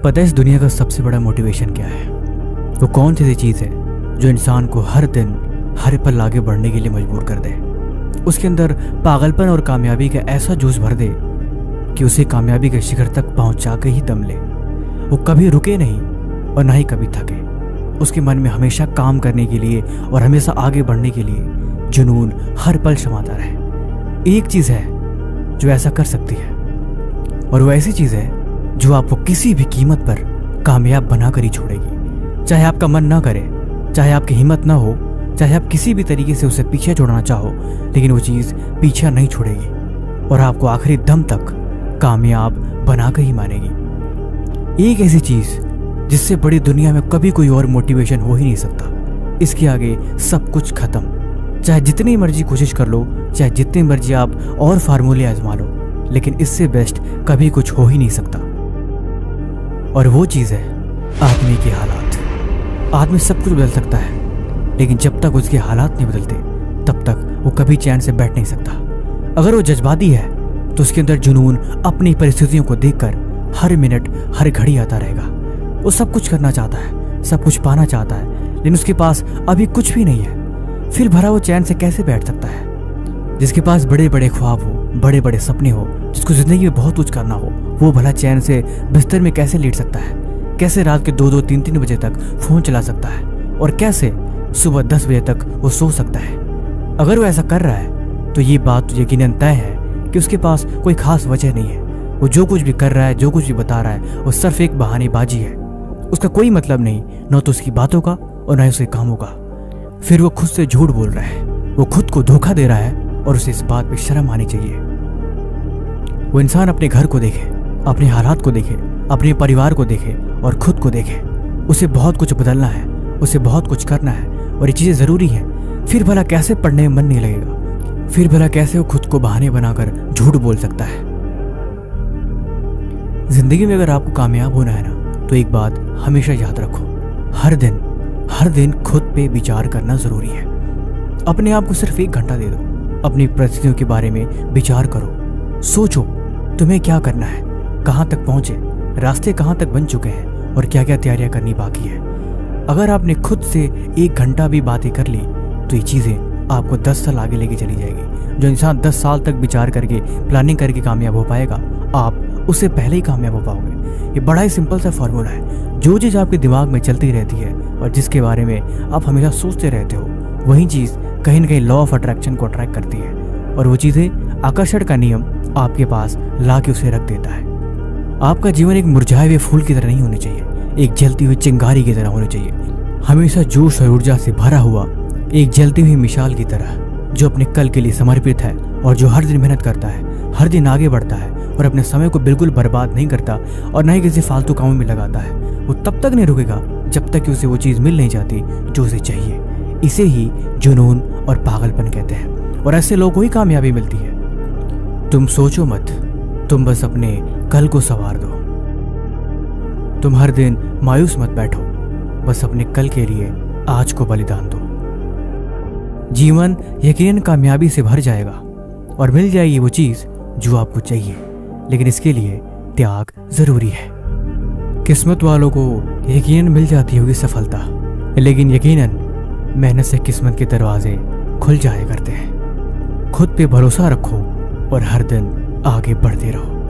पता है इस दुनिया का सबसे बड़ा मोटिवेशन क्या है? वो कौन सी चीज़ है जो इंसान को हर दिन हर पल आगे बढ़ने के लिए मजबूर कर दे, उसके अंदर पागलपन और कामयाबी का ऐसा जोश भर दे कि उसे कामयाबी के शिखर तक पहुंचा के ही दम ले। वो कभी रुके नहीं और ना ही कभी थके। उसके मन में हमेशा काम करने के लिए और हमेशा आगे बढ़ने के लिए जुनून हर पल समाता रहे। एक चीज़ है जो ऐसा कर सकती है, और वो ऐसी चीज़ है जो आपको किसी भी कीमत पर कामयाब बनाकर ही छोड़ेगी। चाहे आपका मन ना करे, चाहे आपकी हिम्मत ना हो, चाहे आप किसी भी तरीके से उसे पीछे छोड़ना चाहो, लेकिन वो चीज़ पीछा नहीं छोड़ेगी और आपको आखिरी दम तक कामयाब बनाकर ही मानेगी। एक ऐसी चीज़ जिससे बड़ी दुनिया में कभी कोई और मोटिवेशन हो ही नहीं सकता। इसके आगे सब कुछ खत्म। चाहे जितनी मर्जी कोशिश कर लो, चाहे जितनी मर्जी आप और फार्मूले आजमा लो, लेकिन इससे बेस्ट कभी कुछ हो ही नहीं सकता। और वो चीज़ है आदमी के हालात। आदमी सब कुछ बदल सकता है, लेकिन जब तक उसके हालात नहीं बदलते तब तक वो कभी चैन से बैठ नहीं सकता। अगर वो जज्बाती है तो उसके अंदर जुनून अपनी परिस्थितियों को देखकर हर मिनट हर घड़ी आता रहेगा। वो सब कुछ करना चाहता है, सब कुछ पाना चाहता है, लेकिन उसके पास अभी कुछ भी नहीं है। फिर भरा वो चैन से कैसे बैठ सकता है? जिसके पास बड़े बड़े ख्वाब हो, बड़े बड़े सपने हो, जिसको जिंदगी में बहुत कुछ करना हो, वो भला चैन से बिस्तर में कैसे लेट सकता है? कैसे रात के 2-2, 3-3 बजे तक फोन चला सकता है? और कैसे सुबह 10 बजे तक वो सो सकता है? अगर वो ऐसा कर रहा है तो ये बात तो यकीनन तय है कि उसके पास कोई खास वजह नहीं है। वो जो कुछ भी कर रहा है, जो कुछ भी बता रहा है, वो सिर्फ एक बहानेबाजी है। उसका कोई मतलब नहीं, न तो उसकी बातों का और न ही उसके कामों का। फिर वो खुद से झूठ बोल रहा है, वो खुद को धोखा दे रहा है, और उसे इस बात पे शर्म आनी चाहिए। वो इंसान अपने घर को देखे, अपने हालात को देखे, अपने परिवार को देखे और खुद को देखे। उसे बहुत कुछ बदलना है, उसे बहुत कुछ करना है, और ये चीज़ें ज़रूरी है। फिर भला कैसे पढ़ने में मन नहीं लगेगा? फिर भला कैसे वो खुद को बहाने बनाकर झूठ बोल सकता है? जिंदगी में अगर आपको कामयाब होना है ना, तो एक बात हमेशा याद रखो, हर दिन खुद पे विचार करना ज़रूरी है। अपने आप को सिर्फ 1 घंटा दे दो, अपनी परिस्थितियों के बारे में विचार करो। सोचो तुम्हें क्या करना है, कहाँ तक पहुँचे, रास्ते कहाँ तक बन चुके हैं और क्या क्या तैयारियाँ करनी बाकी है। अगर आपने खुद से 1 घंटा भी बातें कर ली तो ये चीज़ें आपको 10 साल आगे लेके चली जाएगी। जो इंसान 10 साल तक विचार करके, प्लानिंग करके कामयाब हो पाएगा, आप उससे पहले ही कामयाब हो पाओगे। ये बड़ा ही सिंपल सा फॉर्मूला है। जो चीज़ आपके दिमाग में चलती रहती है और जिसके बारे में आप हमेशा सोचते रहते हो, वही चीज़ कहीं ना कहीं लॉ ऑफ अट्रैक्शन को अट्रैक्ट करती है, और वो चीज़ें आकर्षण का नियम आपके पास ला के उसे रख देता है। आपका जीवन एक मुरझाए हुए फूल की तरह नहीं होना चाहिए, एक जलती हुई चिंगारी की तरह होना चाहिए। हमेशा जोश और ऊर्जा से भरा हुआ एक जलती हुई मिसाल की तरह, जो अपने कल के लिए समर्पित है और जो हर दिन मेहनत करता है, हर दिन आगे बढ़ता है और अपने समय को बिल्कुल बर्बाद नहीं करता और न ही किसी फालतू कामों में लगाता है। वो तब तक नहीं रुकेगा जब तक कि उसे वो चीज़ मिल नहीं जाती जो उसे चाहिए। इसे ही जुनून और पागलपन कहते हैं, और ऐसे लोगों को ही कामयाबी मिलती है। तुम सोचो मत, तुम बस अपने कल को संवार दो। तुम हर दिन मायूस मत बैठो, बस अपने कल के लिए आज को बलिदान दो। जीवन यकीनन कामयाबी से भर जाएगा और मिल जाएगी वो चीज़ जो आपको चाहिए, लेकिन इसके लिए त्याग जरूरी है। किस्मत वालों को यकीनन मिल जाती होगी सफलता, लेकिन यकीनन मेहनत से किस्मत के दरवाजे खुल जाया करते हैं। खुद पे भरोसा रखो और हर दिन आगे बढ़ते रहो।